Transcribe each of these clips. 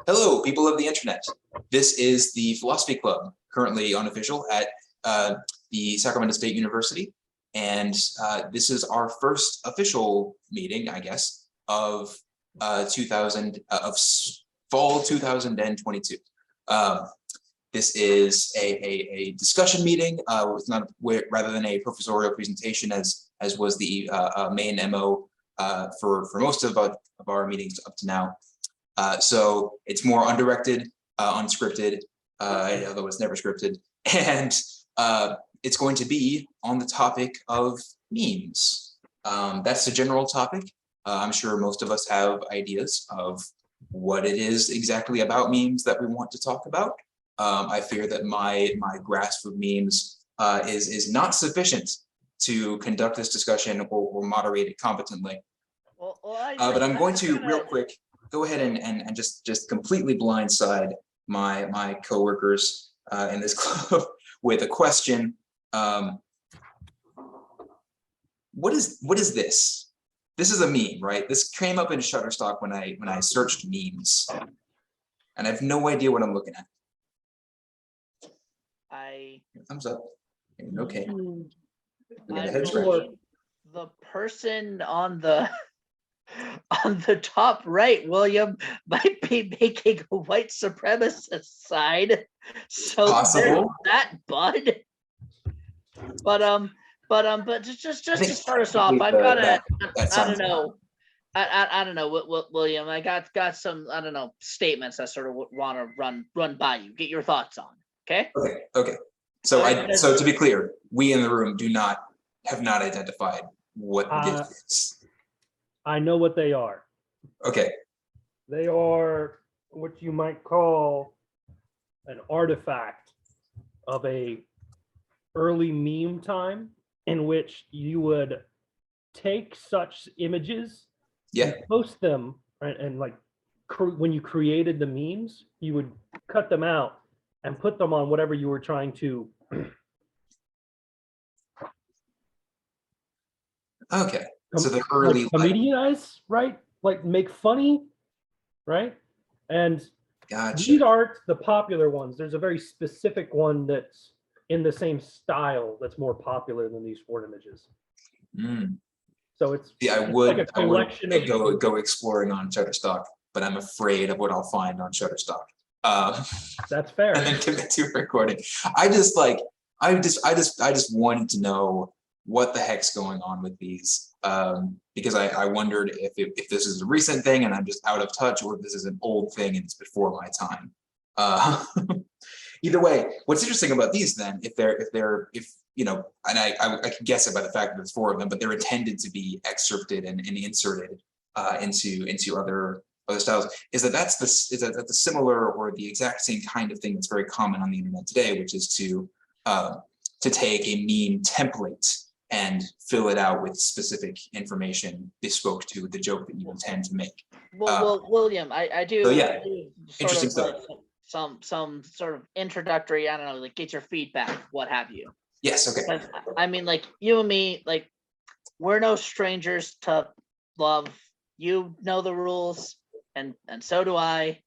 Hello, people of the internet. This is the Philosophy Club, currently unofficial at the Sacramento State University. And this is our first official meeting, I guess, of fall 2022. This is a discussion meeting rather than a professorial presentation, as was the main MO for most of our meetings up to now. So it's more undirected, unscripted, although it's never scripted, and it's going to be on the topic of memes. That's the general topic. I'm sure most of us have ideas of what it is exactly about memes that we want to talk about. I fear that my grasp of memes is not sufficient to conduct this discussion or moderate it competently. But I'm going to real quick go ahead and just completely blindside my coworkers in this club with a question. What is this? This is a meme, right? This came up in Shutterstock when I searched memes, and I have no idea what I'm looking at. Thumbs up. Okay. The person on the top right, William, might be making a white supremacist side. So possible that, bud. But just to start us off, I've got I don't know. I don't know, William. I got some, I don't know, statements I sort of want to run by you. Get your thoughts on. Okay. Okay. So so to be clear, we in the room have not identified what this is. I know what they are. Okay. They are what you might call an artifact of a early meme time, in which you would take such images, and post them, and like when you created the memes, you would cut them out and put them on whatever you were trying to. Okay. So the early comedianize, right? Like make funny, right? And gotcha. These aren't the popular ones. There's a very specific one that's in the same style that's more popular than these four images. So it's I would go exploring on Shutterstock, but I'm afraid of what I'll find on Shutterstock. That's fair. And then commit to recording. I just wanted to know what the heck's going on with these, because I wondered if this is a recent thing and I'm just out of touch, or if this is an old thing and it's before my time. Either way, what's interesting about these then, if you know, and I can guess it by the fact that there's four of them, but they're intended to be excerpted and inserted into other styles, is that that's the similar or the exact same kind of thing that's very common on the internet today, which is to take a meme template and fill it out with specific information bespoke to the joke that you intend to make. Well, William, I do. So yeah, I do interesting stuff. Some sort of introductory, I don't know, like get your feedback, what have you. Yes. Okay. I mean, like you and me, like we're no strangers to love. You know the rules, and so do I.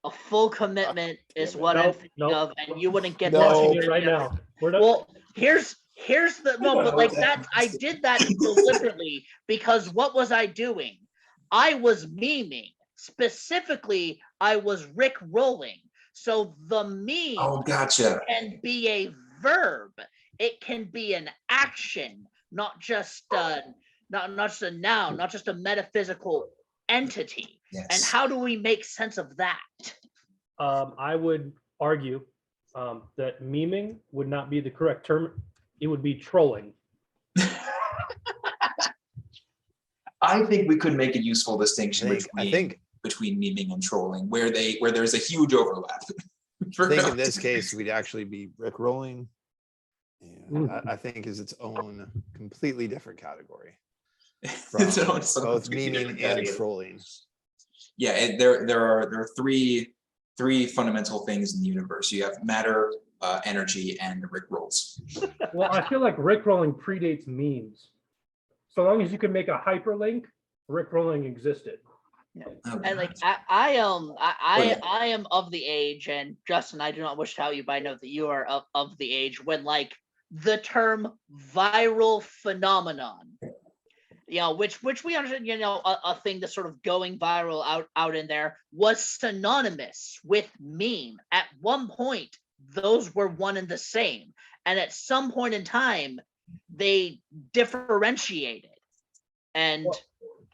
A full commitment is what I'm thinking of, and you wouldn't get that right now. Well, here's the but like that, I did that deliberately, because what was I doing? I was memeing. Specifically, I was Rick rolling. So the meme can be a verb. It can be an action, not just not just a noun, not just a metaphysical entity. Yes. And how do we make sense of that? I would argue that memeing would not be the correct term. It would be trolling. I think we could make a useful distinction between memeing and trolling, where there's a huge overlap. I think in this case we'd actually be Rick rolling. And I think is its own completely different category. Both memeing and trolling. Yeah, there are three fundamental things in the universe. You have matter, energy, and Rick rolls. Well, I feel like Rick rolling predates memes. So long as you can make a hyperlink, Rick rolling existed. Oh, And like God. I yeah. am of the age, and Justin, I do not wish to tell you, but I know that you are of the age when like the term viral phenomenon, which we understand, a thing that's sort of going viral out in there was synonymous with meme. At one point, those were one and the same, and at some point in time, they differentiated. And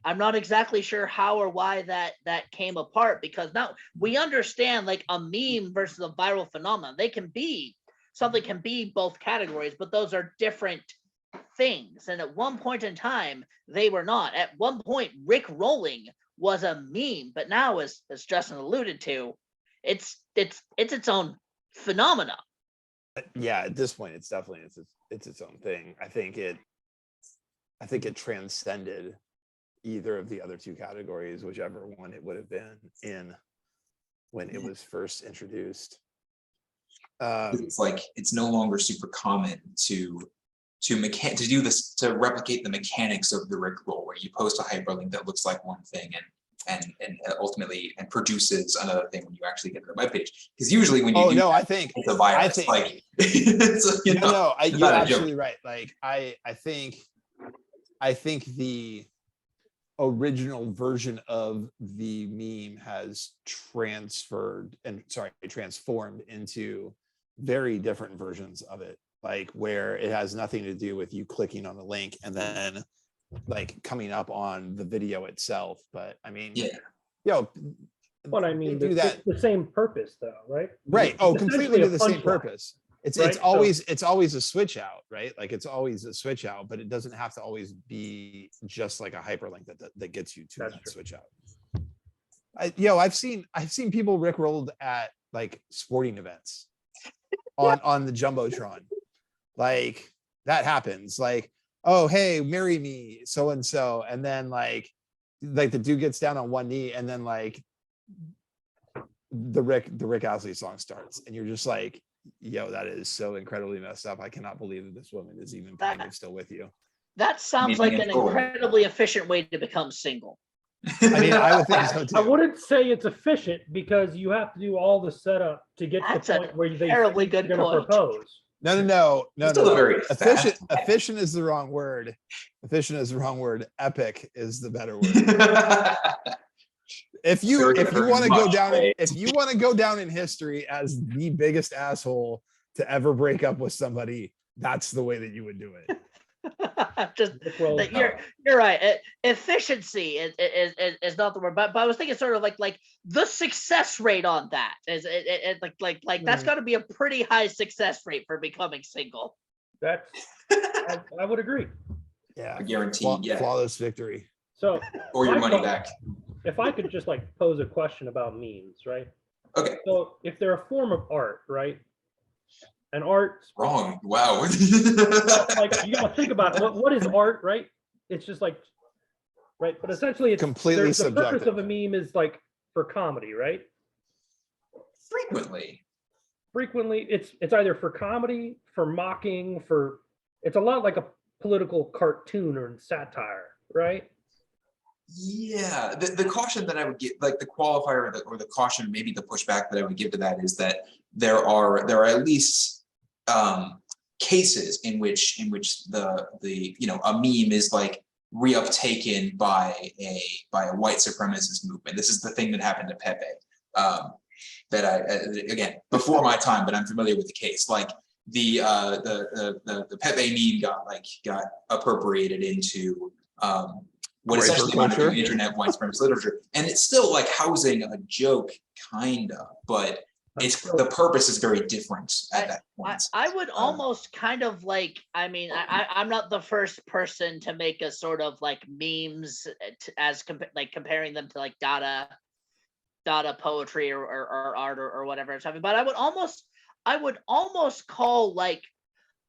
I'm not exactly sure how or why that came apart, because now we understand like a meme versus a viral phenomenon. Something can be both categories, but those are different things. And at one point in time, they were not. At one point, Rick rolling was a meme, but now, as Justin alluded to, it's its own phenomena. Yeah, at this point, it's definitely it's its own thing. I think it transcended either of the other two categories, whichever one it would have been in when it was first introduced. It's like it's no longer super common to do this, to replicate the mechanics of the Rickroll, where you post a hyperlink that looks like one thing and ultimately produces another thing when you actually get to the webpage. Because usually when you I think it's a virus. You're absolutely right. Like I think the original version of the meme has transformed into very different versions of it, like where it has nothing to do with you clicking on the link and then like coming up on the video itself. But I mean, What I mean, do that. it's the same purpose though, right? Right. Oh, completely to the same punchline. purpose. It's Right? it's always a switch out, right? Like it's always a switch out, but it doesn't have to always be just like a hyperlink that gets you to That's that true. switch out. I've seen people rickrolled at like sporting events on the Jumbotron. Like that happens. Like, oh hey, marry me, so and so, and then like the dude gets down on one knee, and then like the Rick Astley song starts, and you're just like, yo, that is so incredibly messed up. I cannot believe that this woman is even kind of still with you. That sounds like an incredibly efficient way to become single. I mean, I would think so too. I wouldn't say it's efficient, because you have to do all the setup to get to the point where they terribly good going to point. propose. No. Very Efficient is the wrong word. Efficient is the wrong word. Epic is the better word. If you want to go down in history as the biggest asshole to ever break up with somebody, that's the way that you would do it. You're right. Efficiency is not the word, but I was thinking sort of like the success rate on that is that's got to be a pretty high success rate for becoming single. That's I would agree. Yeah, guaranteed. Flawless victory. So or your money back. If I could just like pose a question about memes, right? Okay. So if they're a form of art, right? And art wrong. Wow. like you gotta think about it. What is art, right? It's just like, right? But essentially it's completely subjective. The purpose of a meme is like for comedy, right? Frequently it's either for comedy, for mocking, it's a lot like a political cartoon or satire, right? Yeah, the caution that I would give, like the qualifier or the caution, maybe the pushback that I would give to that is that there are at least cases in which the a meme is like reuptaken by a white supremacist movement. This is the thing that happened to Pepe. That I again before my time, but I'm familiar with the case. Like the Pepe meme got appropriated into what essentially might have been internet white supremacist literature, and it's still like housing a joke, kinda, but it's the purpose is very different at that point. I would almost kind of like, I mean, I'm not the first person to make a sort of like memes comparing them to like data poetry or art or whatever it's having, but I would almost call like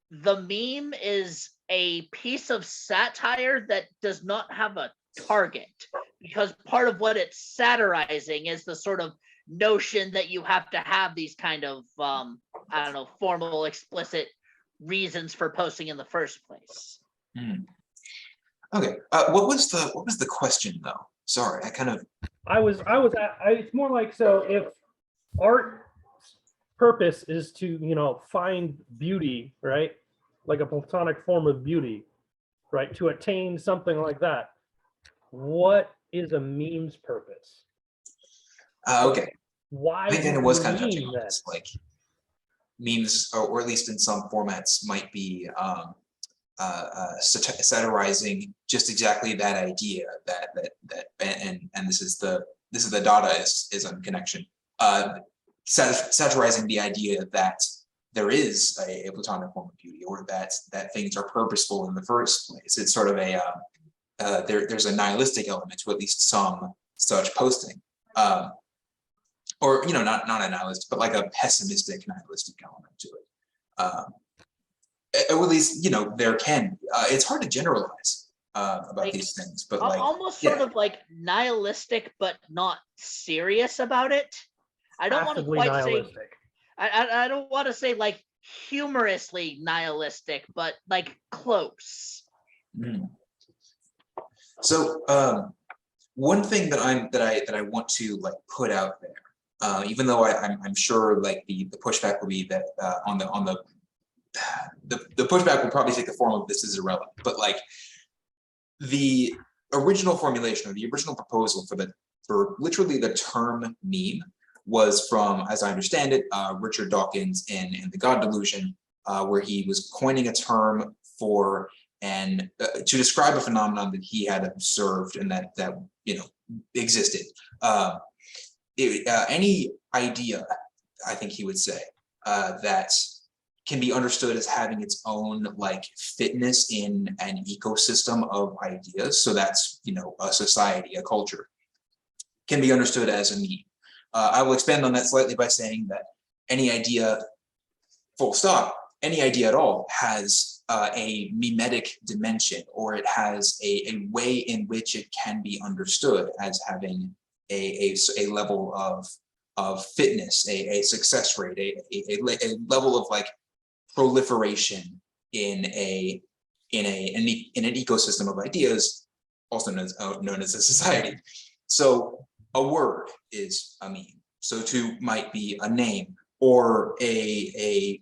the meme is a piece of satire that does not have a target, because part of what it's satirizing is the sort of notion that you have to have these kind of formal, explicit reasons for posting in the first place. Okay, what was the question though? Sorry, I kind of it's more like, so if art purpose is to, find beauty, right? Like a platonic form of beauty, right? To attain something like that. What is a meme's purpose? Okay. Why I think do Dana was we kind of touching meme on then? this, like memes, or at least in some formats, might be satirizing just exactly that idea and this is the data is on connection, satirizing the idea that there is a platonic form of beauty, or that things are purposeful in the first place. It's sort of a there's a nihilistic element to at least some such posting, or not a nihilist, but like a pessimistic nihilistic element to it. At least there can be. It's hard to generalize about Like, these things, but like almost sort yeah. of like nihilistic, but not serious about it. I don't want to Passively quite say. nihilistic. I don't want to say like humorously nihilistic, but like close. Mm. So one thing that I want to like put out there, even though I'm sure like the pushback will be that on the pushback will probably take the form of this is irrelevant, but like the original formulation, or the original proposal for literally the term meme was from, as I understand it, Richard Dawkins in The God Delusion, where he was coining a term for to describe a phenomenon that he had observed and that existed. Any idea, I think he would say, that can be understood as having its own like fitness in an ecosystem of ideas. So that's a society, a culture, can be understood as a meme. I will expand on that slightly by saying that any idea, full stop, any idea at all has a memetic dimension, or it has a way in which it can be understood as having a level of fitness, a success rate, a level of like proliferation in an ecosystem of ideas, also known as a society. So a word is a meme. So too might be a name, or a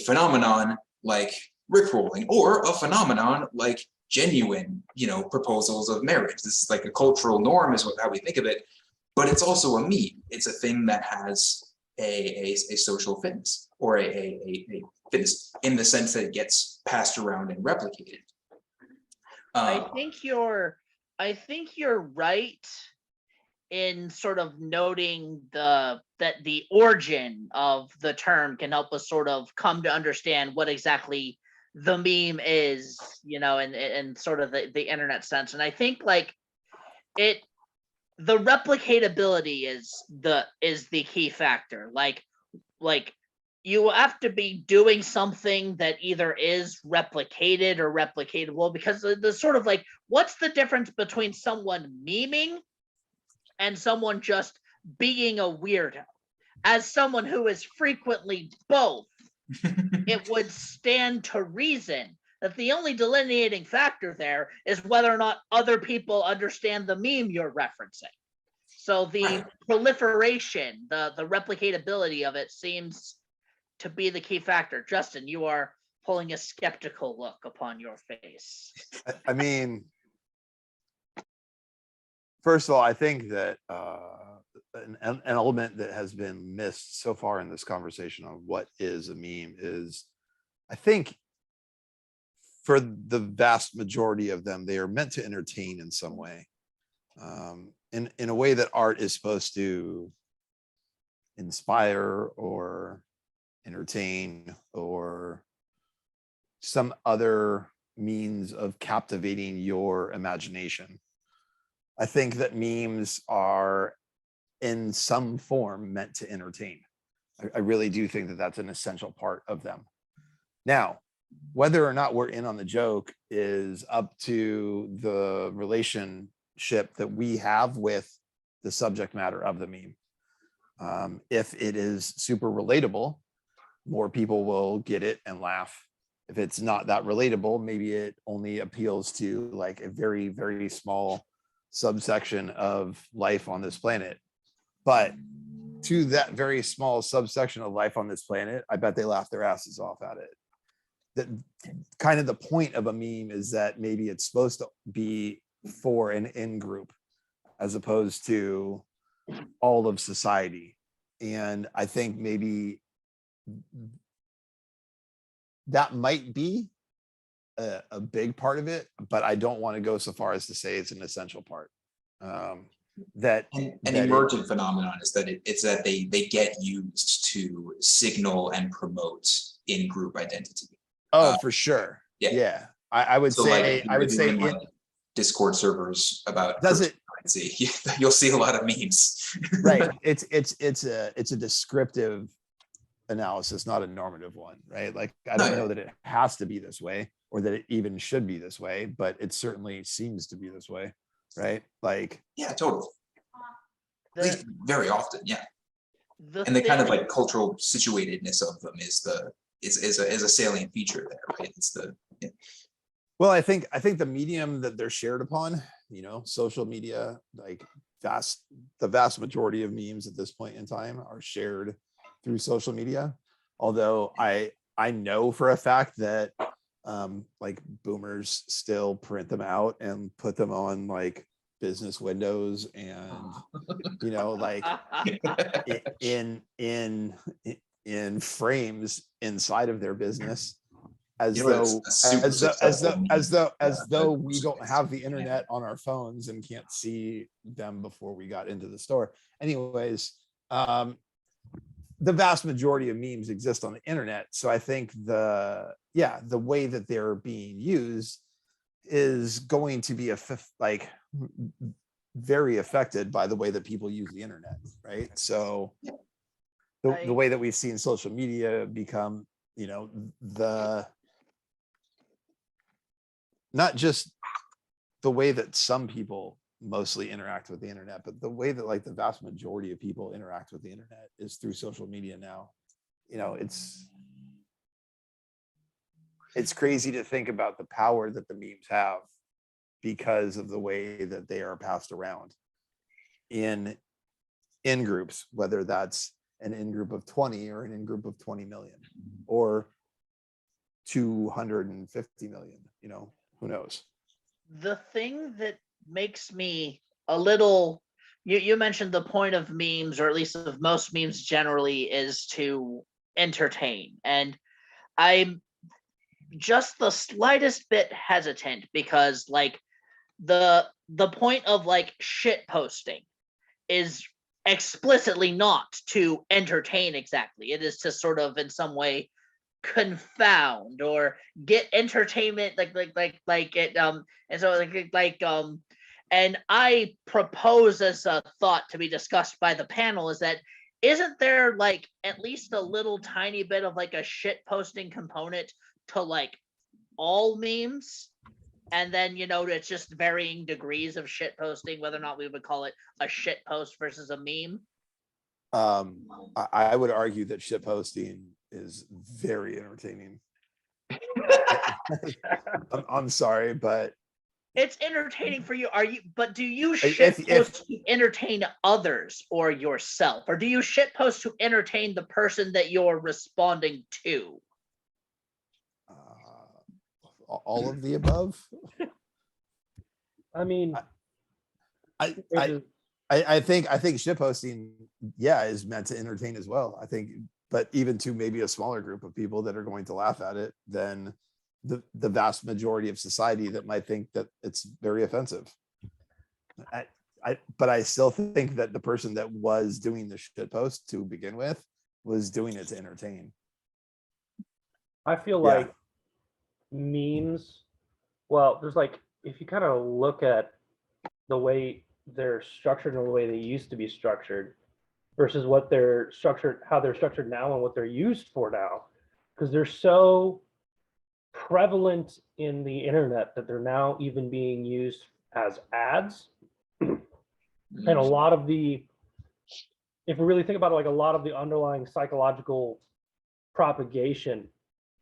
phenomenon like rickrolling, or a phenomenon like genuine, proposals of marriage. This is like a cultural norm, is how we think of it, but it's also a meme. It's a thing that has a social fitness, or a fitness in the sense that it gets passed around and replicated. I think you're right in sort of noting that the origin of the term can help us sort of come to understand what exactly the meme is, and sort of the internet sense. And I think like the replicatability is the key factor. Like you have to be doing something that either is replicated or replicatable, because the sort of like, what's the difference between someone memeing and someone just being a weirdo? As someone who is frequently both, it would stand to reason that the only delineating factor there is whether or not other people understand the meme you're referencing. So the proliferation, the replicatability of it seems to be the key factor. Justin, you are pulling a skeptical look upon your face. I mean, first of all, I think that an element that has been missed so far in this conversation on what is a meme is, I think for the vast majority of them, they are meant to entertain in some way, in a way that art is supposed to inspire or entertain, or some other means of captivating your imagination. I think that memes are in some form meant to entertain. I really do think that that's an essential part of them. Now, whether or not we're in on the joke is up to the relationship that we have with the subject matter of the meme. If it is super relatable, more people will get it and laugh. If it's not that relatable, maybe it only appeals to like a very, very small subsection of life on this planet. But to that very small subsection of life on this planet, I bet they laugh their asses off at it. That kind of the point of a meme is that maybe it's supposed to be for an in group as opposed to all of society. And I think maybe that might be a big part of it, but I don't want to go so far as to say it's an essential part. That an that emergent phenomenon is that it's that they get used to signal and promote in-group identity. for sure. Yeah. I would So say like, I would say in, it like, Discord servers about does it cryptocurrency, you'll see a lot of memes. right. It's a descriptive analysis, not a normative one, right? Like I don't know that it has to be this way or that it even should be this way, but it certainly seems to be this way, right? Like yeah, totally. At least very often, yeah. The And the kind of thing- like cultural situatedness of them is a salient feature there, right? It's the well, I think the medium that they're shared upon, social media, like the vast majority of memes at this point in time are shared through social media. Although I know for a fact that like boomers still print them out and put them on like business windows and like in frames inside of their business as though we don't have the internet on our phones and can't see them before we got into the store. Anyways, the vast majority of memes exist on the internet. So I think the way that they're being used is going to be very affected by the way that people use the internet, right? So the way that we've seen social media become, not just the way that some people mostly interact with the internet, but the way that like the vast majority of people interact with the internet is through social media now. It's crazy to think about the power that the memes have because of the way that they are passed around in groups, whether that's an in group of 20 or an in group of 20 million or 250 million, who knows? The thing that makes me a little, you mentioned the point of memes, or at least of most memes generally, is to entertain. And I'm just the slightest bit hesitant because like the point of like shit posting is explicitly not to entertain exactly. It is to sort of in some way confound or get entertainment like it and so and I propose as a thought to be discussed by the panel is that isn't there like at least a little tiny bit of like a shit posting component to like all memes, and then it's just varying degrees of shit posting, whether or not we would call it a shit post versus a meme. I would argue that shit posting is very entertaining. I'm sorry, but it's entertaining for you. But do you shit post to entertain others or yourself, or do you shit post to entertain the person that you're responding to? All of the above. I mean, I think shitposting, is meant to entertain as well. I think, but even to maybe a smaller group of people that are going to laugh at it than the vast majority of society that might think that it's very offensive. But I still think that the person that was doing the shitpost to begin with was doing it to entertain. I feel like memes, well, there's like, if you kind of look at the way they're structured and the way they used to be structured versus what they're structured, how they're structured now and what they're used for now, because they're so prevalent in the internet that they're now even being used as ads. And a lot of the, if we really think about it, like a lot of the underlying psychological propagation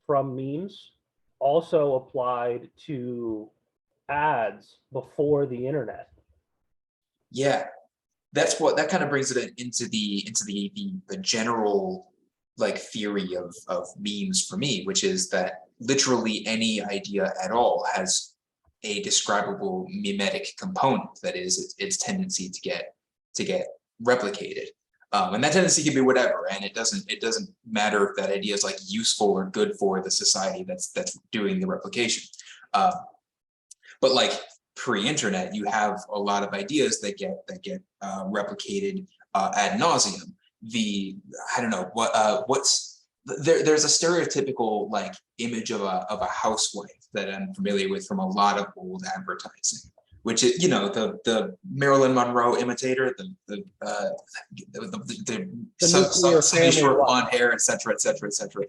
from memes also applied to ads before the internet. Yeah, that's what that kind of brings it into the general like theory of memes for me, which is that literally any idea at all has a describable mimetic component, that is its tendency to get replicated. And that tendency can be whatever, and it doesn't matter if that idea is like useful or good for the society that's doing the replication. But like pre-internet, you have a lot of ideas that get replicated ad nauseum. I don't know there's a stereotypical like image of a housewife that I'm familiar with from a lot of old advertising, which is, you know, the Marilyn Monroe imitator, the sunny short blonde hair, etc., etc., etc.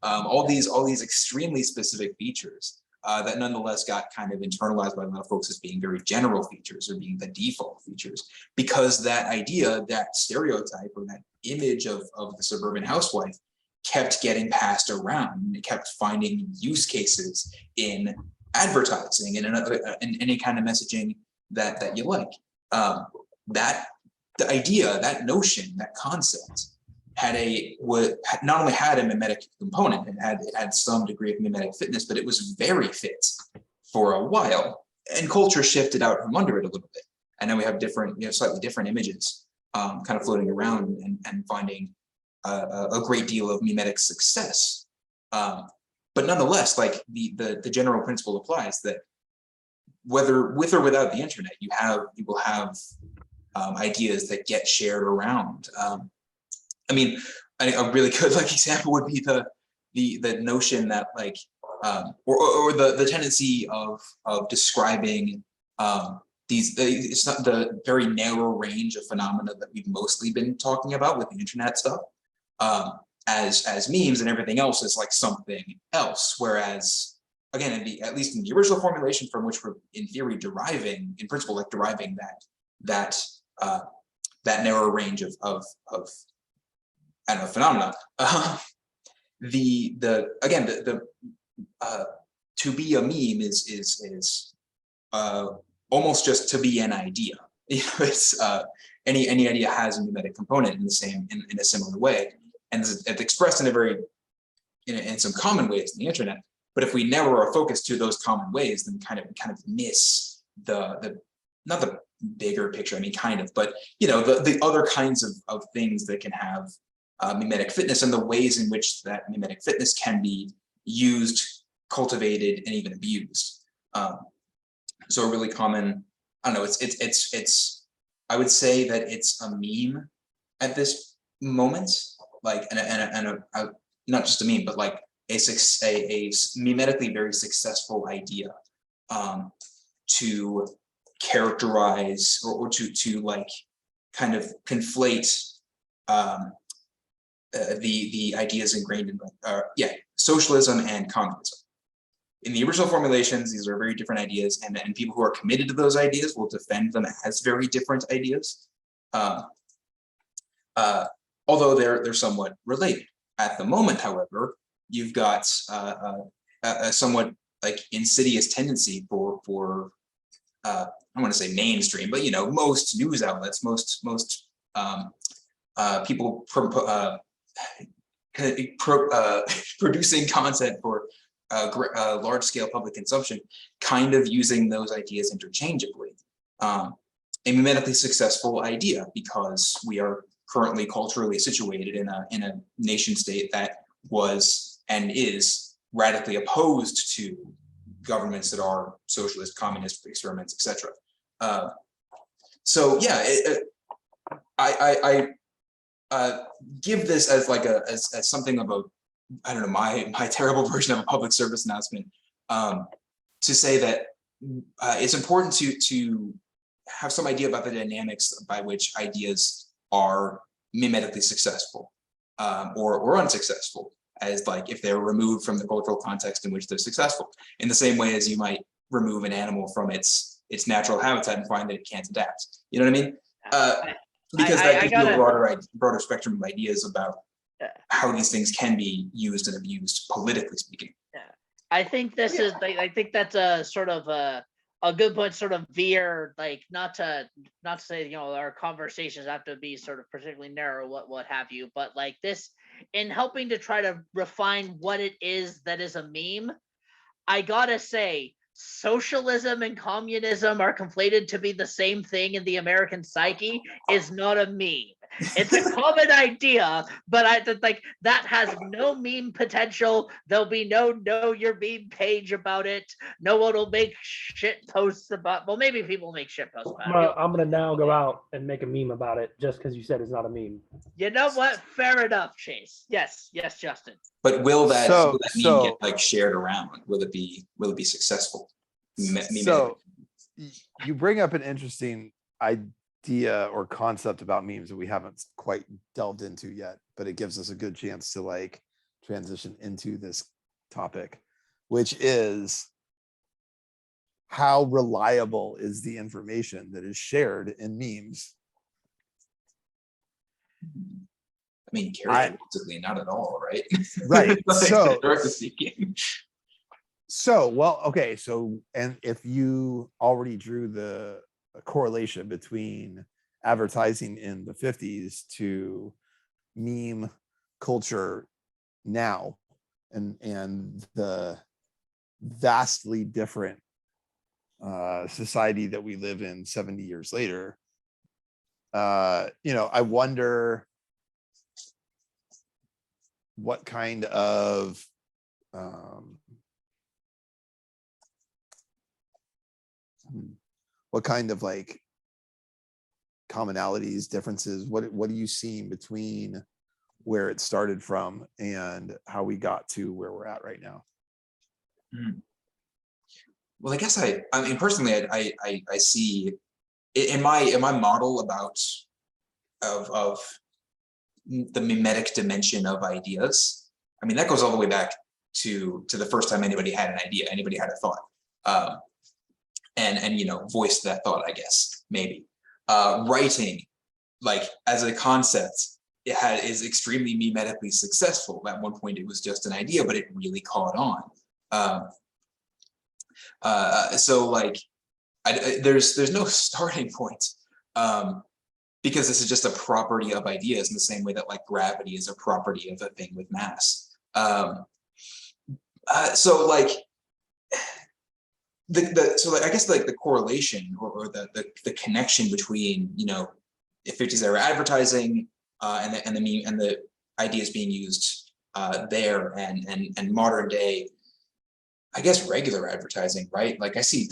All these extremely specific features that nonetheless got kind of internalized by a lot of folks as being very general features or being the default features, because that idea, that stereotype or that image of the suburban housewife kept getting passed around, and it kept finding use cases in advertising and in any kind of messaging that you like. The idea, that notion, that concept not only had a mimetic component, it had some degree of mimetic fitness, but it was very fit for a while, and culture shifted out from under it a little bit, and then we have slightly different images kind of floating around and finding a great deal of mimetic success. But nonetheless, like the general principle applies that whether with or without the internet, you will have ideas that get shared around. I mean, a really good like example would be the notion that like or the tendency of describing it's not the very narrow range of phenomena that we've mostly been talking about with the internet stuff as memes, and everything else is like something else. Whereas again, at least in the original formulation from which we're in theory deriving that narrow range of I don't know, phenomena. To be a meme is almost just to be an idea. You know, it's any idea has a mimetic component in a similar way, and it's expressed in some common ways in the internet. But if we narrow our focus to those common ways, then kind of miss the not the bigger picture. I mean, kind of, but you know, the other kinds of things that can have mimetic fitness, and the ways in which that mimetic fitness can be used, cultivated, and even abused. So a really common, I don't know, it's I would say that it's a meme at this moment, like and not just a meme, but like a mimetically very successful idea to characterize or to like kind of conflate the ideas ingrained in socialism and communism. In the original formulations, these are very different ideas, and people who are committed to those ideas will defend them as very different ideas, although they're somewhat related. At the moment, however, you've got a somewhat like insidious tendency for I want to say mainstream, but you know, most news outlets, most people producing content for large-scale public consumption, kind of using those ideas interchangeably. A mimetically successful idea, because we are currently culturally situated in a nation state that was and is radically opposed to governments that are socialist, communist experiments, etc. So yeah, I give this as like as something of a, I don't know, my terrible version of a public service announcement, to say that it's important to have some idea about the dynamics by which ideas are mimetically successful or unsuccessful, as like if they're removed from the cultural context in which they're successful, in the same way as you might remove an animal from its natural habitat and find that it can't adapt. You know what I mean? Because that gives you a broader spectrum of ideas about how these things can be used and abused, politically speaking. I think this is. I think that's a sort of a good point sort of veer, like not to say, you know, our conversations have to be sort of particularly narrow, what have you, but like this, in helping to try to refine what it is that is a meme, I gotta say, socialism and communism are conflated to be the same thing in the American psyche is not a meme. It's a common idea, but like that has no meme potential. There'll be no know your meme page about it. No one will make shit posts about. Well, maybe people make shit posts about it. I'm gonna now go out and make a meme about it just because you said it's not a meme. You know what? Fair enough, Chase. Yes, Justin. But will that meme So- get like shared around? Will it be successful? So you bring up an interesting idea or concept about memes that we haven't quite delved into yet, but it gives us a good chance to like transition into this topic, which is how reliable is the information that is shared in memes? I mean, characteristically, not at all, right? Right. Like, So directly speaking. Well, okay. So, and if you already drew the correlation between advertising in the 50s to meme culture now and the vastly different society that we live in 70 years later, you know, I wonder what kind of like commonalities, differences, what are you seeing between where it started from and how we got to where we're at right now? Well, I guess I mean personally, I see in my model of the mimetic dimension of ideas. I mean, that goes all the way back to the first time anybody had an idea, anybody had a thought, and you know, voiced that thought, I guess, maybe. Writing, like as a concept, is extremely mimetically successful. At one point, it was just an idea, but it really caught on. So like, there's no starting point, because this is just a property of ideas in the same way that like gravity is a property of a thing with mass. So like I guess like the correlation or the connection between, you know, the 50s era advertising and the meme and the ideas being used there and modern day, I guess, regular advertising, right? Like I see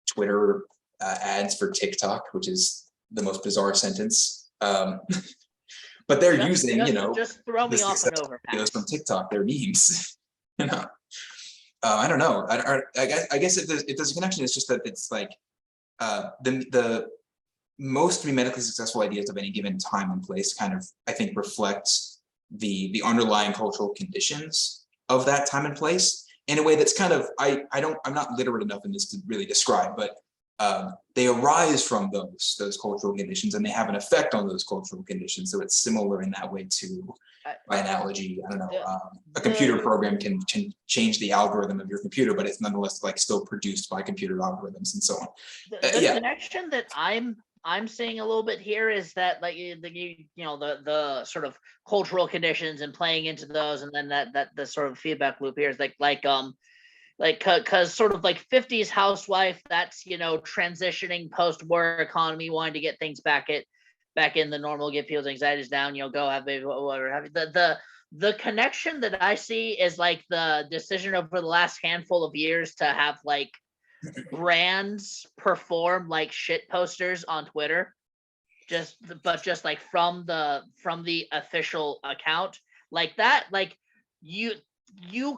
Twitter ads for TikTok, which is the most bizarre sentence. But they're using, you know, just throw me the off an successful overpass. videos from TikTok, they're memes. You know, I don't know. I guess if there's a connection, it's just that it's like the most memetically successful ideas of any given time and place kind of, I think, reflect the underlying cultural conditions of that time and place in a way that's kind of, I'm not literate enough in this to really describe, but they arise from those cultural conditions and they have an effect on those cultural conditions. So it's similar in that way to, by analogy, I don't know, a computer program can change the algorithm of your computer, but it's nonetheless like still produced by computer algorithms and so on. The connection that I'm seeing a little bit here is that like you know the sort of cultural conditions and playing into those, and then that the sort of feedback loop here is like because sort of like 50s housewife, that's, you know, transitioning post-war economy, wanting to get things back in the normal, get people's anxieties down, you know, go have baby, whatever have you. The connection that I see is like the decision over the last handful of years to have like brands perform like shit posters on Twitter, just like from the official account, like that, like you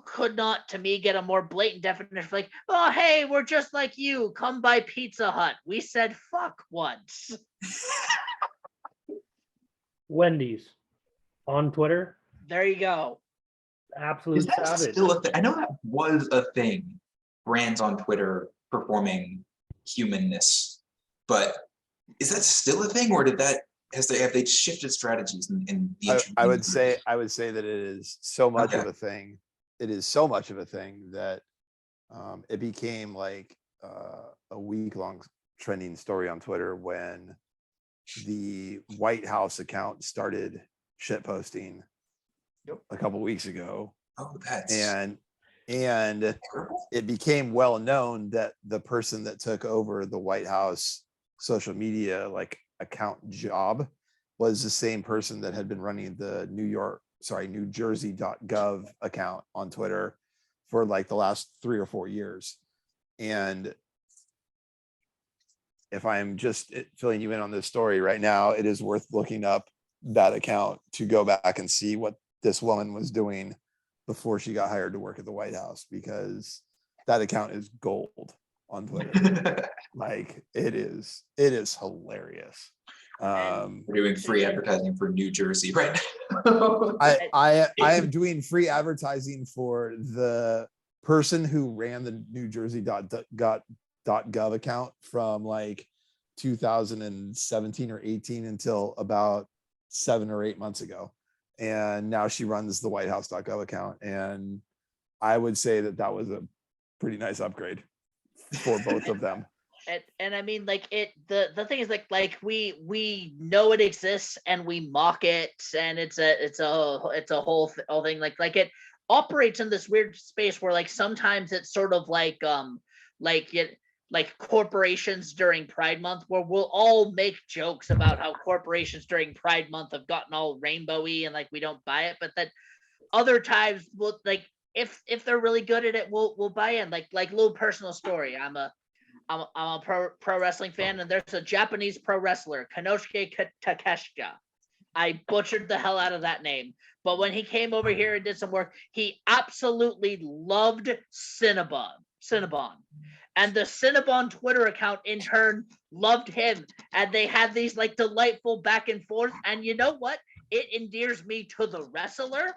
could not, to me, get a more blatant definition, like, oh hey, we're just like you, come by Pizza Hut. We said fuck once. Wendy's on Twitter. There you go. Absolute Is that savage. still a thing? I know that was a thing. Brands on Twitter performing humanness, but is that still a thing, or have they shifted strategies in the? I would say that it is so much of a thing. It is so much of a thing that it became like a week-long trending story on Twitter when the White House account started shit posting a couple weeks ago. Oh, that's and it became well known that the person that took over the White House social media like account job was the same person that had been running the New Jersey.gov account on Twitter for like the last 3 or 4 years. And if I'm just filling you in on this story right now, it is worth looking up that account to go back and see what this woman was doing before she got hired to work at the White House, because that account is gold on Twitter. Like it is hilarious. We're doing free advertising for New Jersey right now. I am doing free advertising for the person who ran the New Jersey.gov account from like 2017 or 18 until about 7 or 8 months ago. And now she runs the whitehouse.gov account. And I would say that was a pretty nice upgrade for both of them. And I mean, like the thing is like we know it exists and we mock it, and it's a whole thing. Like it operates in this weird space where like sometimes it's sort of like corporations during Pride Month, where we'll all make jokes about how corporations during Pride Month have gotten all rainbowy and like we don't buy it, but then other times we'll like if they're really good at it, we'll buy in. Like little personal story. I'm a pro wrestling fan, and there's a Japanese pro wrestler, Konosuke Takeshita. I butchered the hell out of that name. But when he came over here and did some work, he absolutely loved Cinnabon. And the Cinnabon Twitter account in turn loved him. And they had these like delightful back and forth. And you know what? It endears me to the wrestler,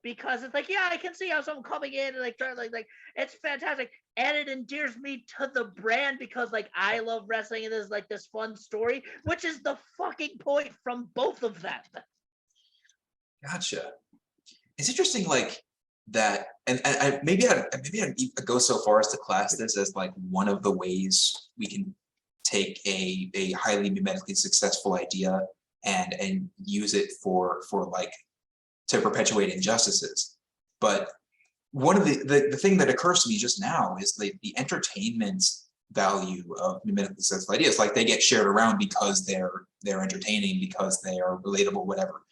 because it's like, yeah, I can see how someone coming in and like trying like it's fantastic. And it endears me to the brand because like I love wrestling and there's like this fun story, which is the fucking point from both of them. Gotcha. It's interesting, like that, and maybe I'd go so far as to class this as like one of the ways we can take a highly memetically successful idea and use it for like to perpetuate injustices. But one of the thing that occurs to me just now is the entertainment value of memetically successful ideas. Like they get shared around because they're entertaining, because they are relatable, whatever.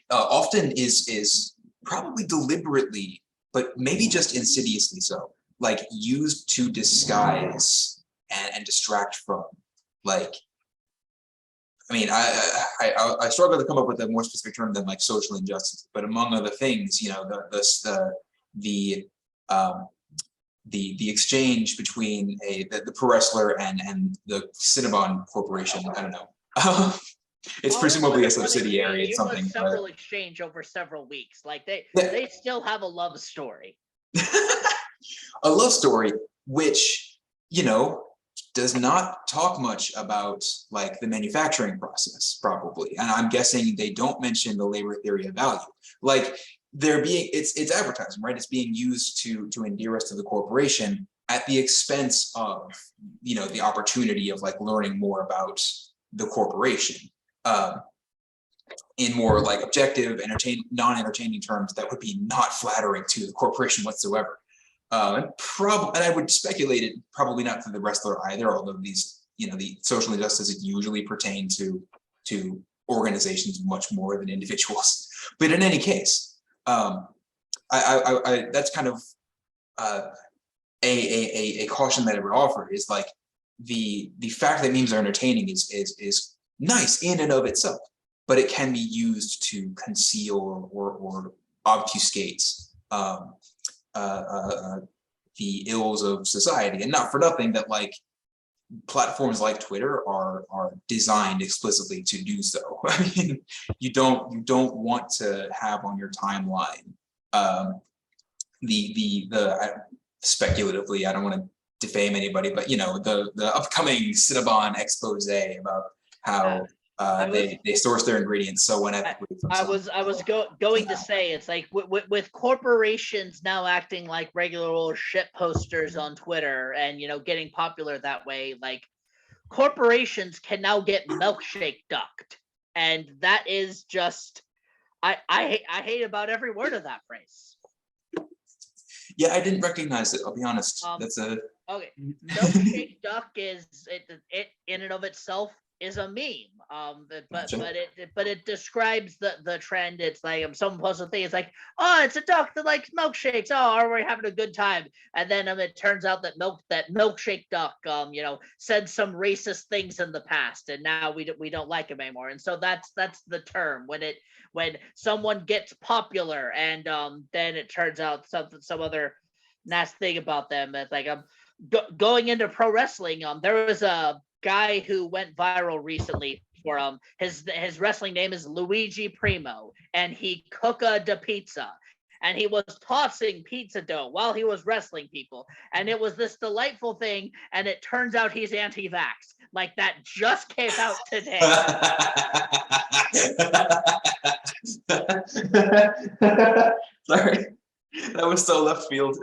Often is probably deliberately, but maybe just insidiously so, like used to disguise and distract from, like, I mean, I struggle to come up with a more specific term than like social injustice, but among other things, you know, the exchange between the pro wrestler and the Cinnabon Corporation. I don't know. It's presumably a subsidiary. It's something. Several exchange over several weeks. Like they still have a love story. A love story, which, you know, does not talk much about like the manufacturing process, probably. And I'm guessing they don't mention the labor theory of value. Like it's advertising, right? It's being used to endear us to the corporation at the expense of, you know, the opportunity of like learning more about the corporation in more like objective, non-entertaining terms that would be not flattering to the corporation whatsoever. And I would speculate it probably not for the wrestler either, although these, you know, the social injustices usually pertain to organizations much more than individuals. But in any case, that's kind of a caution that I would offer is like the fact that memes are entertaining is nice in and of itself, but it can be used to conceal or obfuscate the ills of society. And not for nothing that like platforms like Twitter are designed explicitly to do so. I mean, you don't want to have on your timeline speculatively, I don't want to defame anybody, but you know, the upcoming Cinnabon expose about how they source their ingredients so unethically. I was going to say, it's like with corporations now acting like regular old shit posters on Twitter and getting popular that way, like corporations can now get milkshake ducked, and that is just I hate about every word of that phrase. Yeah, I didn't recognize it. I'll be honest. That's a okay. Milkshake duck is it in and of itself is a meme. But it describes the trend. It's like someone posts a thing. It's like, oh, it's a duck that likes milkshakes. Oh, are we having a good time? And then it turns out that milkshake duck said some racist things in the past, and now we don't like him anymore. And so that's the term when someone gets popular, and then it turns out some other nasty thing about them. It's like going into pro wrestling. There was a guy who went viral recently for his wrestling name is Luigi Primo, and he cooka da pizza, and he was tossing pizza dough while he was wrestling people, and it was this delightful thing, and it turns out he's anti-vax. Like, that just came out today. Sorry, that was so left field.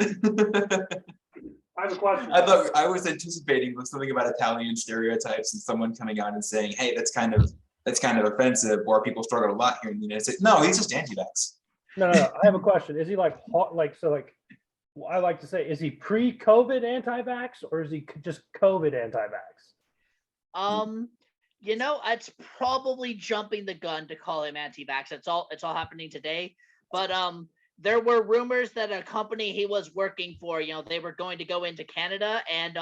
I have a question. I thought I was anticipating something about Italian stereotypes and someone coming out and saying, "Hey, that's kind of offensive," or people struggle a lot here in the United States. No, he's just anti-vax. No. I have a question. Is he like hot? I like to say, is he pre-COVID anti-vax or is he just COVID anti-vax? It's probably jumping the gun to call him anti-vax. It's all happening today, but there were rumors that a company he was working for, they were going to go into Canada, and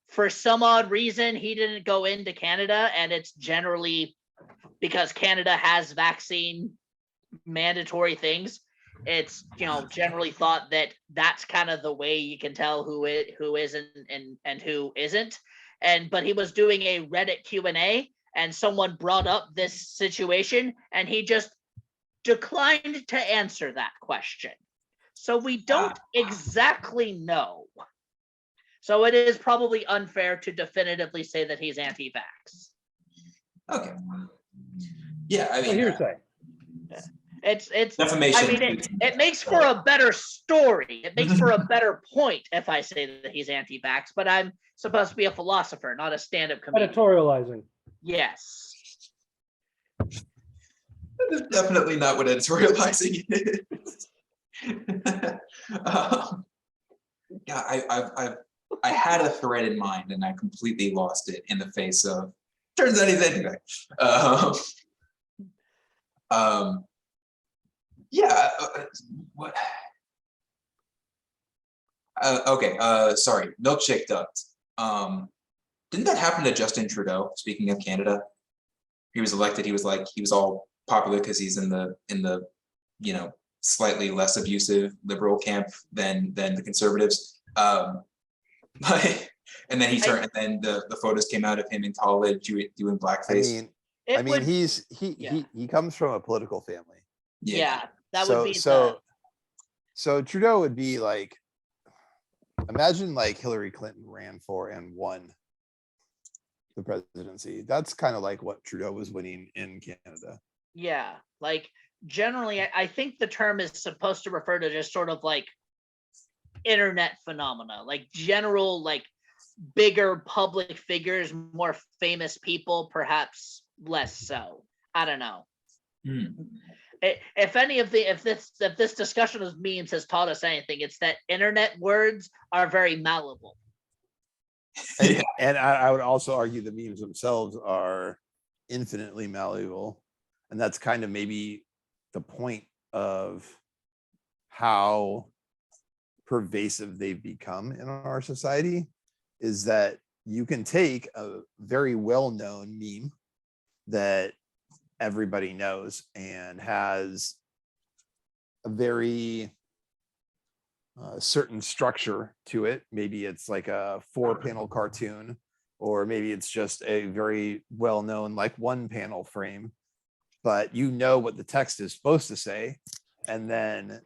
for some odd reason, he didn't go into Canada, and it's generally because Canada has vaccine mandatory things. It's generally thought that that's kind of the way you can tell who isn't and who isn't. But he was doing a Reddit Q&A, and someone brought up this situation, and he just declined to answer that question. So we don't exactly know. So it is probably unfair to definitively say that he's anti-vax. Okay. Yeah, I mean, hearsay. It's defamation. I mean, it makes for a better story. It makes for a better point if I say that he's anti-vax, but I'm supposed to be a philosopher, not a stand-up comedian. Editorializing. Yes. That is definitely not what editorializing is. I had a thread in mind and I completely lost it in the face of. Turns out he's anti-vax. Yeah. What? Okay. Sorry. Milkshake duct. Didn't that happen to Justin Trudeau? Speaking of Canada, he was elected. He was all popular because he's in the slightly less abusive liberal camp than the conservatives. And then he turned, and then the photos came out of him in college doing blackface. He comes from a political family. Yeah, that would would be so Trudeau would be like, imagine like Hillary Clinton ran for and won the presidency. That's kind of like what Trudeau was winning in Canada. Yeah, like generally, I think the term is supposed to refer to just sort of like internet phenomena, like general, like bigger public figures, more famous people, perhaps less so. I don't know. If this discussion of memes has taught us anything, it's that internet words are very malleable. And I would also argue the memes themselves are infinitely malleable. And that's kind of maybe the point of how pervasive they've become in our society, is that you can take a very well-known meme that everybody knows and has a very certain structure to it. Maybe it's like a 4-panel cartoon, or maybe it's just a very well-known like 1-panel frame, but you know what the text is supposed to say, and then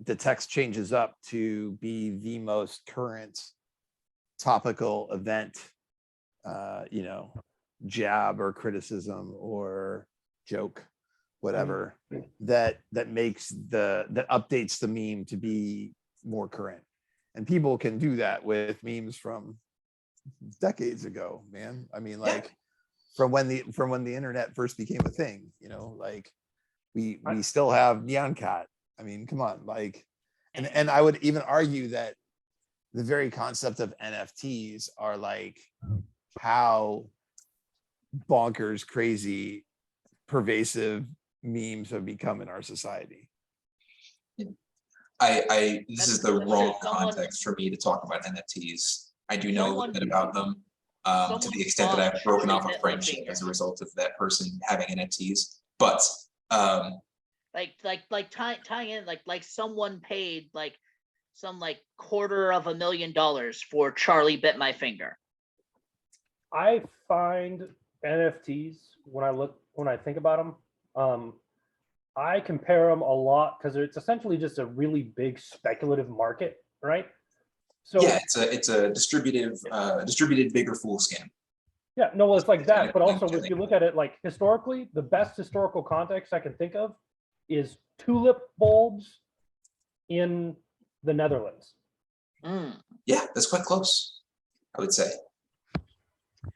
the text changes up to be the most current topical event, jab or criticism or joke, whatever, that updates the meme to be more current. And people can do that with memes from decades ago, man. I mean, like from when the internet first became a thing, you know, like we still have Neon Cat. I mean, come on, like, and I would even argue that the very concept of NFTs are like how bonkers, crazy, pervasive memes have become in our society. This is the wrong context for me to talk about NFTs. I do know a little bit about them, to the extent that I've broken off a friendship as a result of that person having NFTs. But tying in like someone paid like some like $250,000 for Charlie Bit My Finger. I find NFTs when I think about them, I compare them a lot because it's essentially just a really big speculative market, right? So yeah, it's a distributed bigger fool scam. Yeah, no, it's like that. But also, if you look at it like historically, the best historical context I can think of is tulip bulbs in the Netherlands. Yeah, that's quite close, I would say.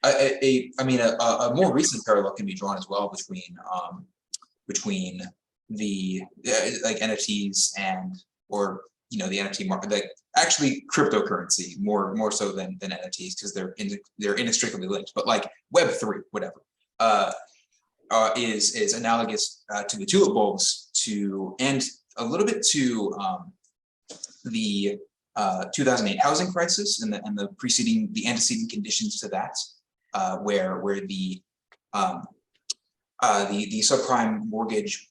I mean, a more recent parallel can be drawn as well between the like NFTs or you know the NFT market, like actually cryptocurrency more so than NFTs because they're inextricably linked. But like Web3, whatever, is analogous to the tulip bulbs and a little bit to the 2008 housing crisis and the antecedent conditions to that, where the subprime mortgage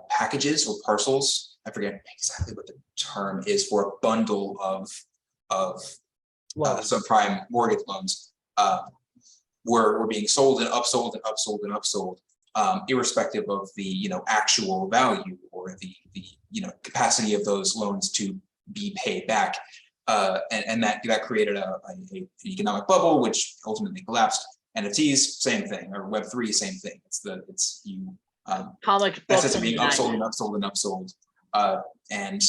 packages or parcels, I forget exactly what the term is for a bundle of subprime mortgage loans, were being sold and upsold and upsold and upsold, irrespective of the actual value or the capacity of those loans to be paid back, and that created an economic bubble which ultimately collapsed. NFTs, same thing, or Web3, same thing. Comic books assets are being upsold and upsold and upsold, and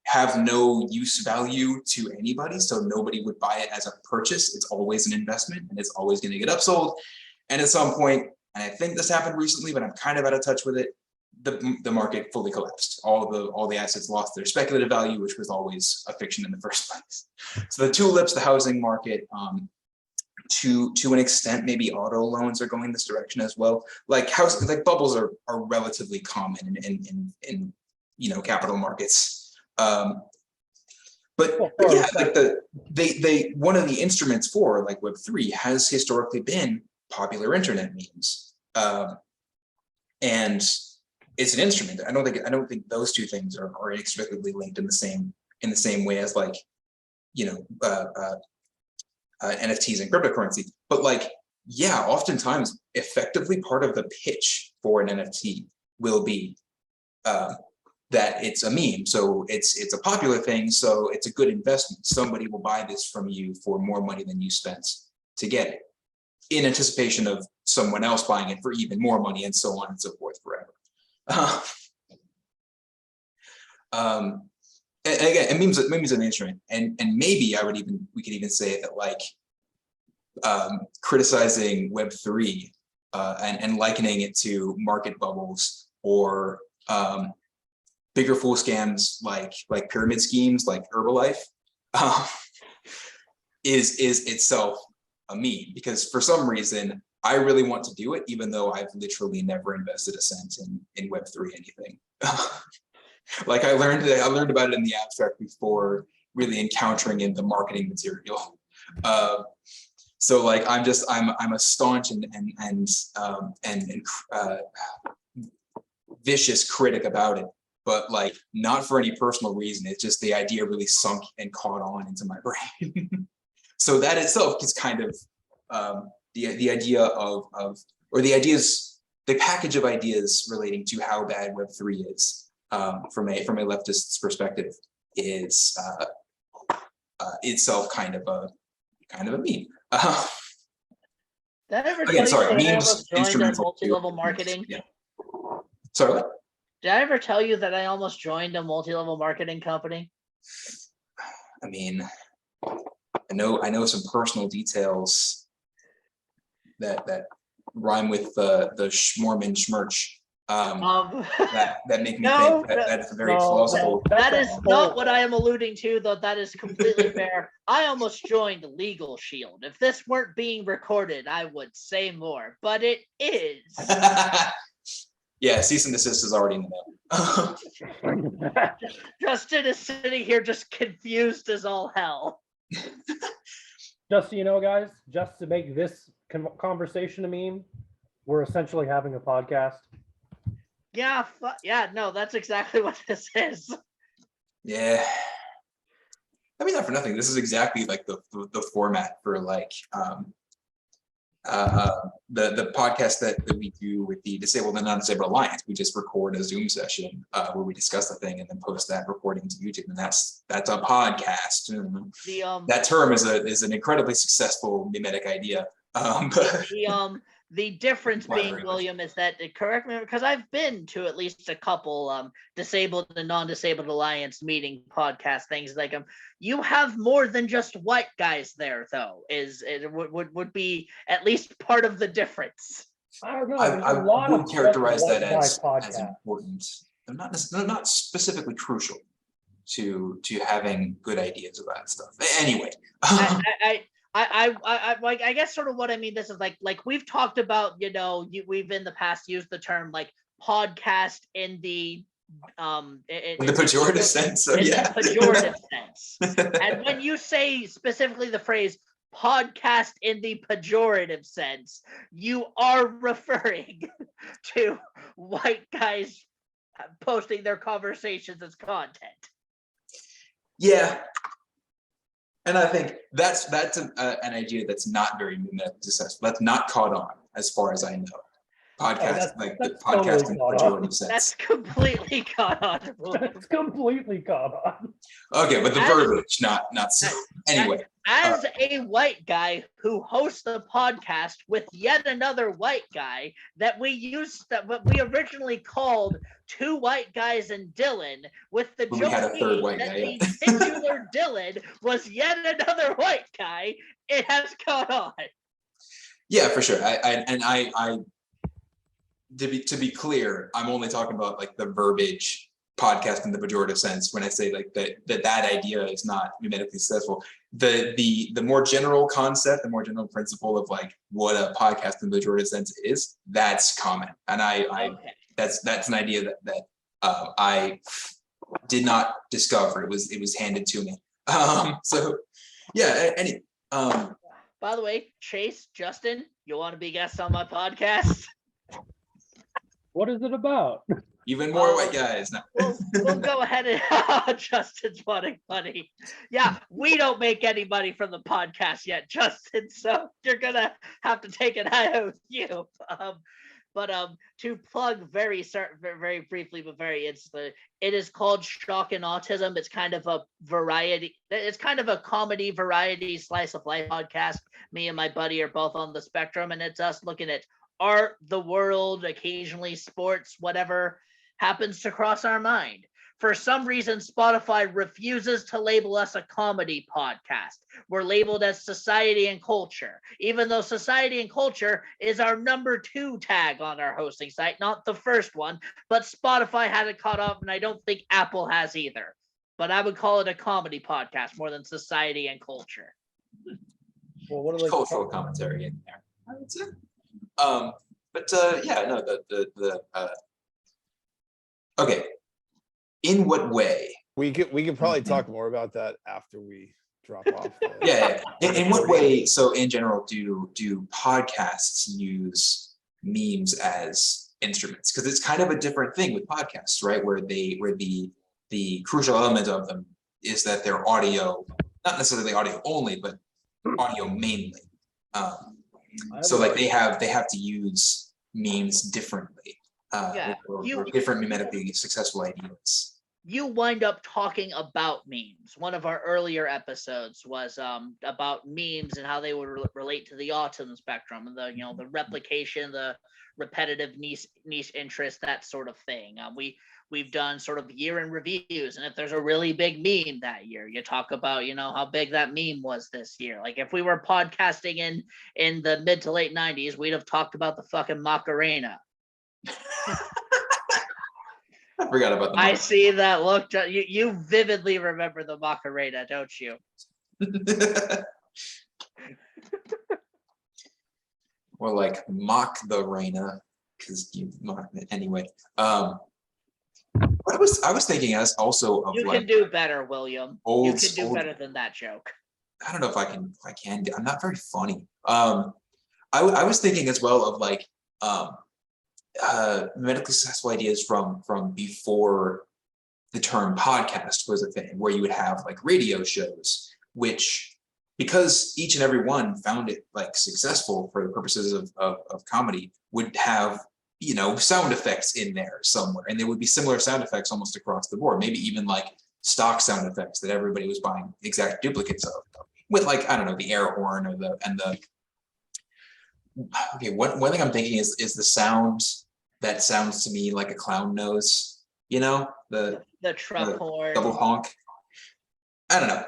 have no use value to anybody, so nobody would buy it as a purchase. It's always an investment, and it's always going to get upsold. And at some point, and I think this happened recently, but I'm kind of out of touch with it, the market fully collapsed. All the assets lost their speculative value, which was always a fiction in the first place. So the tulips, the housing market, to an extent, maybe auto loans are going this direction as well. Like bubbles are relatively common in capital markets. But yeah, like they one of the instruments for like Web3 has historically been popular internet memes, and it's an instrument. I don't think those two things are inextricably linked in the same way as like NFTs and cryptocurrency. But like, yeah, oftentimes effectively part of the pitch for an NFT will be that it's a meme. So it's a popular thing, so it's a good investment. Somebody will buy this from you for more money than you spent to get it, in anticipation of someone else buying it for even more money, and so on and so forth forever. And again, memes is an instrument, and maybe we could even say that like criticizing Web3 and likening it to market bubbles or bigger fool scams like pyramid schemes like Herbalife is itself a meme, because for some reason I really want to do it, even though I've literally never invested a cent in Web3 anything. Like I learned about it in the abstract before really encountering in the marketing material. So like I'm a staunch and vicious critic about it, but like not for any personal reason. It's just the idea really sunk and caught on into my brain. So that itself is kind of the idea of the package of ideas relating to how bad Web3 is. From a leftist's perspective, is itself kind of a meme. Did I ever Again, tell you sorry, that I memes, almost joined a instrumental. multi-level marketing? Yeah. Sorry, what? Did I ever tell you that I almost joined a multi-level marketing company? I mean, I know some personal details that rhyme with the Schmorman Schmerch. That make me think that that's a very plausible. That is not what I am alluding to, though. That is completely fair. I almost joined Legal Shield. If this weren't being recorded, I would say more, but it is. Yeah, cease and desist is already in the mail. Justin is sitting here just confused as all hell. Just so you know, guys, just to make this conversation a meme, we're essentially having a podcast. Yeah, no, that's exactly what this is. Yeah. I mean, not for nothing. This is exactly like the format for like the podcast that we do with the Disabled and Non-Disabled Alliance. We just record a Zoom session where we discuss the thing and then post that recording to YouTube, and that's a podcast. That term is an incredibly successful mimetic idea. The difference being, William, is that, correct me, because I've been to at least a couple Disabled and Non-Disabled Alliance meeting podcast things like you have more than just white guys there, though, would be at least part of the difference. I don't know. I would characterize that as important. They're not specifically crucial to having good ideas about stuff. Anyway. I guess sort of what I mean, this is like we've talked about, we've in the past used the term like podcast in the pejorative sense. So yeah. The pejorative sense. And when you say specifically the phrase podcast in the pejorative sense, you are referring to white guys posting their conversations as content. Yeah. And I think that's an idea that's not very successful. That's not caught on, as far as I know. Podcast, the podcast in the pejorative sense. That's completely caught on. That's completely caught on. Okay, but the verbiage, not so. Anyway. As a white guy who hosts a podcast with yet another white guy that we originally called Two White Guys and Dylan, with the joke that the titular Dylan was yet another white guy, it has caught on. Yeah, for sure. To be clear, I'm only talking about like the verbiage podcast in the pejorative sense when I say like that idea is not numerically successful. The more general concept, the more general principle of like what a podcast in the pejorative sense is, that's common. And that's an idea that I did not discover. It was handed to me. So yeah, by the way, Chase, Justin, you want to be guests on my podcast? What is it about? Even more white guys. No. We'll go ahead and Justin's funny. Yeah, we don't make any money from the podcast yet, Justin. So you're gonna have to take an IOU. But to plug very briefly, but very instantly, it is called Shock and Autism. It's kind of a variety. It's kind of a comedy variety slice of life podcast. Me and my buddy are both on the spectrum, and it's us looking at art, the world, occasionally sports, whatever happens to cross our mind. For some reason, Spotify refuses to label us a comedy podcast. We're labeled as Society and Culture, even though Society and Culture is our number 2 tag on our hosting site, not the first one, but Spotify hasn't caught up, and I don't think Apple has either. But I would call it a comedy podcast more than Society and Culture. Well, what are they cultural commentary in there, I would say. Okay. In what way? We could probably talk more about that after we drop off. Yeah. In what way? So in general, do podcasts use memes as instruments? Because it's kind of a different thing with podcasts, right? Where the crucial element of them is that they're audio, not necessarily audio only, but audio mainly. So like they have to use memes differently, or different mimetically successful ideas. you wind up talking about memes. One of our earlier episodes was about memes and how they would relate to the autism spectrum, and the replication, the repetitive niche interest, that sort of thing. We've done sort of year in reviews, and if there's a really big meme that year, you talk about how big that meme was this year. Like if we were podcasting in the mid to late 90s, we'd have talked about the fucking Macarena. I forgot about the I see that look. You vividly remember the Macarena, don't you? Or like mock the Reina, because you mock it anyway. I was thinking as also of you can do better, William. You can do better than that joke. I don't know if I can. I'm not very funny. I was thinking as well of like medically successful ideas from before the term podcast was a thing, where you would have like radio shows, which, because each and every one found it like successful for the purposes of comedy, would have sound effects in there somewhere, and there would be similar sound effects almost across the board, maybe even like stock sound effects that everybody was buying exact duplicates of, with like, I don't know, the air horn or the okay, one thing I'm thinking is the sound that sounds to me like a clown nose, the truck horn, double honk. I don't know,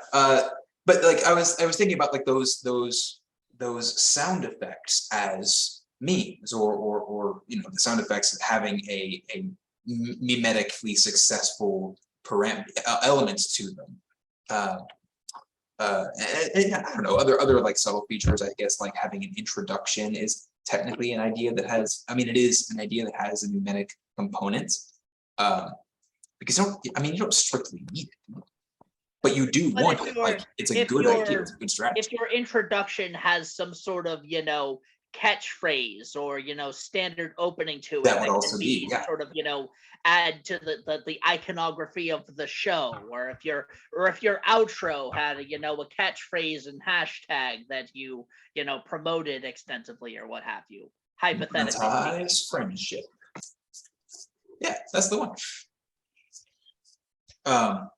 but like I was thinking about like those sound effects as memes, or the sound effects of having a memetically successful elements to them. And I don't know, other like subtle features, I guess, like having an introduction is technically an idea that has, it is an idea that has a memetic component, because you don't strictly need it, but you do want it. Like, it's a good idea, it's a good strategy. If your introduction has some sort of catchphrase or standard opening to it, that would also be sort of add to the iconography of the show, or if your outro had a catchphrase and hashtag that you promoted extensively or what have you, hypothetically. Friendship. Yeah, that's the one. Are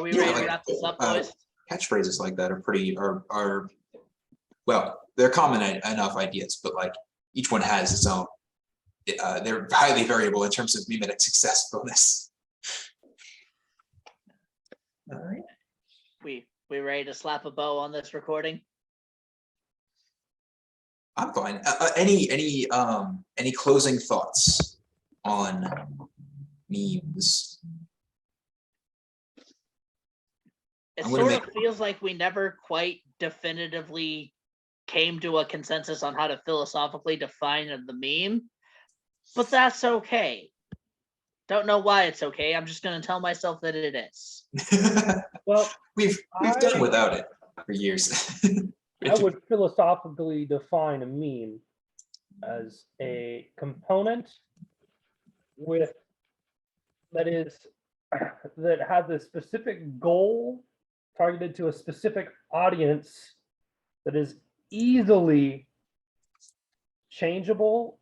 we ready to wrap this up, boys? Catchphrases like that are well, they're common enough ideas, but like each one has its own. They're highly variable in terms of memetic success bonus. All right. We ready to slap a bow on this recording? I'm fine. Any closing thoughts on memes? It sort of feels like we never quite definitively came to a consensus on how to philosophically define the meme, but that's okay. Don't know why it's okay. I'm just going to tell myself that it is. Well, we've done without it for years. I would philosophically define a meme as a component that has a specific goal targeted to a specific audience that is easily changeable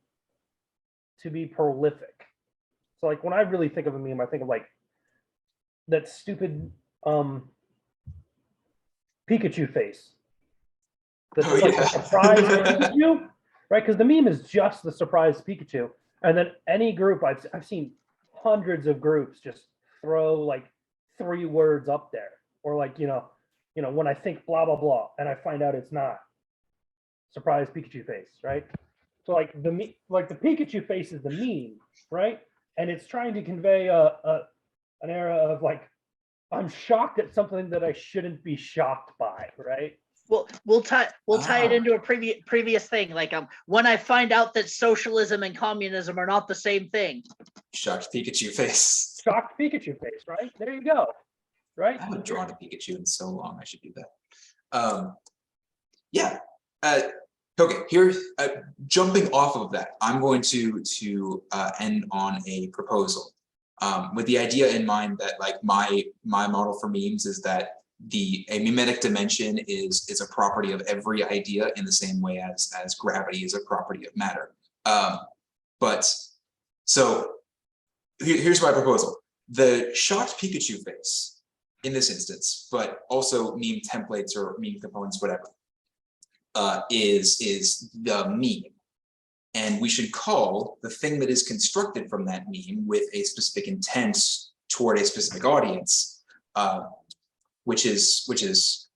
to be prolific. So like when I really think of a meme, I think of like that stupid Pikachu face. That's like a surprise Pikachu, right? Because the meme is just the surprise Pikachu. And then any group, I've seen hundreds of groups just throw like 3 words up there. Or like, when I think blah, blah, blah, and I find out it's not. Surprise Pikachu face, right? So like the Pikachu face is the meme, right? And it's trying to convey an era of like, I'm shocked at something that I shouldn't be shocked by, right? Well, we'll tie it into a previous thing. Like when I find out that socialism and communism are not the same thing. Shocked Pikachu face. Shocked Pikachu face, right? There you go. Right? I haven't drawn a Pikachu in so long. I should do that. Yeah. Okay. Here, jumping off of that, I'm going to end on a proposal, with the idea in mind that like my model for memes is that a memetic dimension is a property of every idea in the same way as gravity is a property of matter. But so here's my proposal. The shocked Pikachu face in this instance, but also meme templates or meme components, whatever, is the meme. And we should call the thing that is constructed from that meme with a specific intent toward a specific audience, which is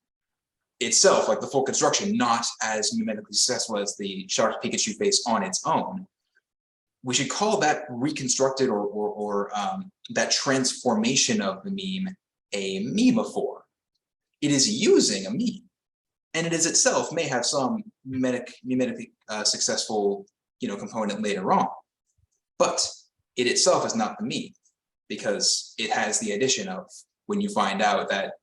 itself like the full construction, not as memetically successful as the shocked Pikachu face on its own. We should call that reconstructed or that transformation of the meme a memeophore. It is using a meme, and it is itself may have some memetically successful component later on, but it itself is not the meme because it has the addition of when you find out that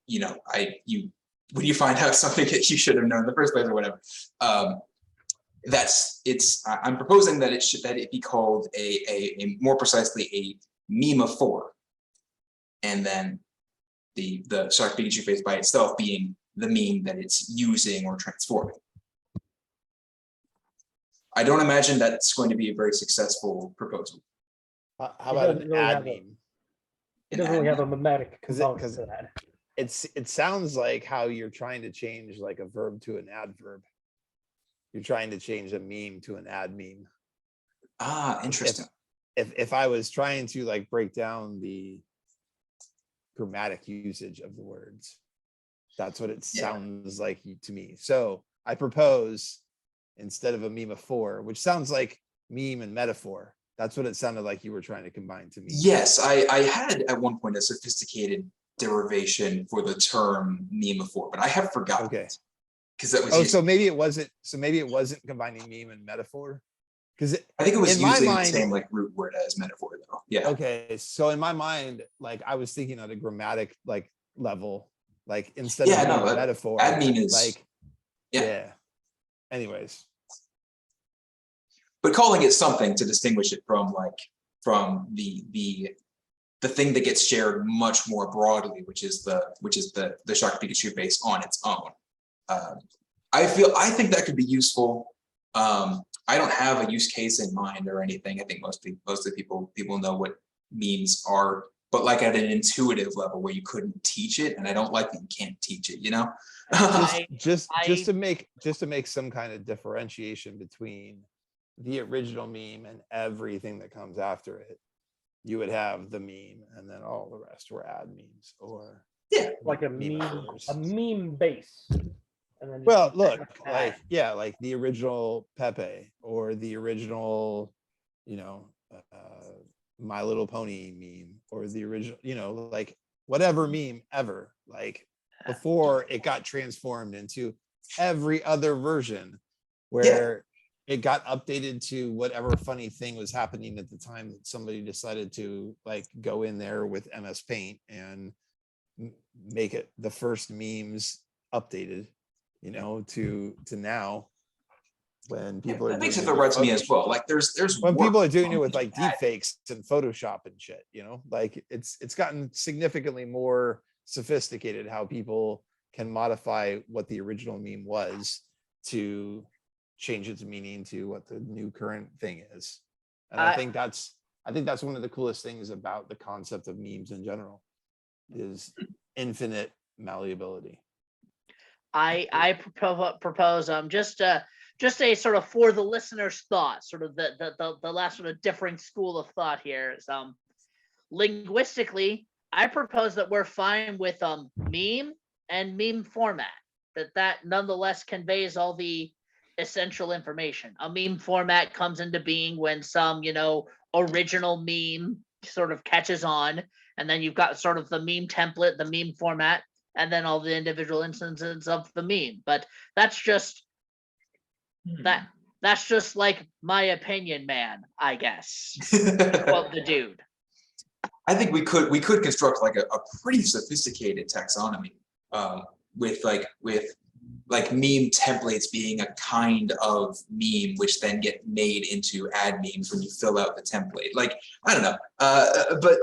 when you find out something that you should have known in the first place or whatever. I'm proposing that it be called a more precisely a memeophore, and then the shocked Pikachu face by itself being the meme that it's using or transforming. I don't imagine that's going to be a very successful proposal. How about an ad meme? It doesn't really have a memetic component to that. It sounds like how you're trying to change like a verb to an adverb. You're trying to change a meme to an ad meme. Ah, interesting. If I was trying to like break down the grammatic usage of the words, that's what it sounds like to me. So I propose, instead of a memeophore, which sounds like meme and metaphor, that's what it sounded like you were trying to combine to me. Yes, I had at one point a sophisticated derivation for the term memeophore, but I have forgotten. Okay. Because that was so maybe it wasn't combining meme and metaphor, because I think it was using the same like root word as metaphor though. Yeah. Okay, so in my mind, like I was thinking at a grammatic like level, like instead of a metaphor, ad meme is like yeah. Anyways, but calling it something to distinguish it from the thing that gets shared much more broadly, which is the shocked Pikachu face on its own. I think that could be useful. I don't have a use case in mind or anything. I think most of the people know what memes are, but like at an intuitive level where you couldn't teach it, and I don't like that you can't teach it. just to make some kind of differentiation between the original meme and everything that comes after it, you would have the meme, and then all the rest were ad memes or like a meme base. And then well, look, like the original Pepe or the original, My Little Pony meme or the original, like whatever meme ever, like before it got transformed into every other version where it got updated to whatever funny thing was happening at the time that somebody decided to like go in there with MS Paint and make it the first memes updated, to now when people are that makes it threat to me as well. Like there's when people are doing it with like deep fakes and Photoshop and shit, like it's gotten significantly more sophisticated how people can modify what the original meme was to change its meaning to what the new current thing is. And I think that's one of the coolest things about the concept of memes in general is infinite malleability. I propose just a sort of for the listener's thought, sort of the last sort of differing school of thought here is linguistically, I propose that we're fine with meme and meme format, that nonetheless conveys all the essential information. A meme format comes into being when some original meme sort of catches on, and then you've got sort of the meme template, the meme format, and then all the individual instances of the meme. But that's just that's just like my opinion, man, I guess. To quote the dude. I think we could construct like a pretty sophisticated taxonomy with meme templates being a kind of meme which then get made into ad memes when you fill out the template. Like, I don't know, but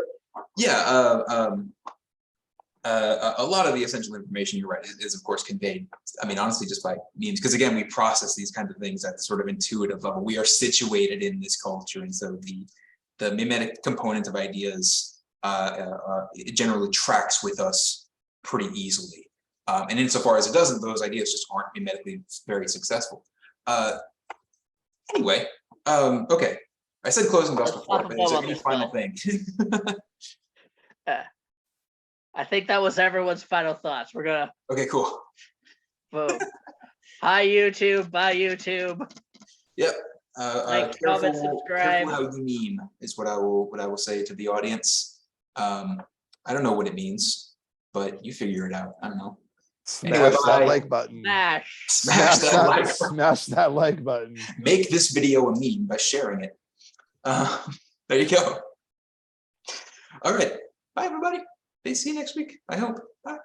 yeah, a lot of the essential information, you're right, is of course conveyed, I mean, honestly, just by memes, because again, we process these kinds of things at the sort of intuitive level. We are situated in this culture, and so the mimetic component of ideas it generally tracks with us pretty easily. And insofar as it doesn't, those ideas just aren't memetically very successful. Anyway, okay. I said closing thoughts before, but is there any final thing? I think that was everyone's final thoughts. We're gonna. Okay, cool. Boom. Hi YouTube. Bye YouTube. Yep. Like, comment, subscribe. Careful how you meme is what I will say to the audience. I don't know what it means, but you figure it out. I don't know. Smash Anyway, that bye. like button. Smash. Smash that like. Smash that like button. Make this video a meme by sharing it. There you go. All right. Bye, everybody. See you next week, I hope. Bye.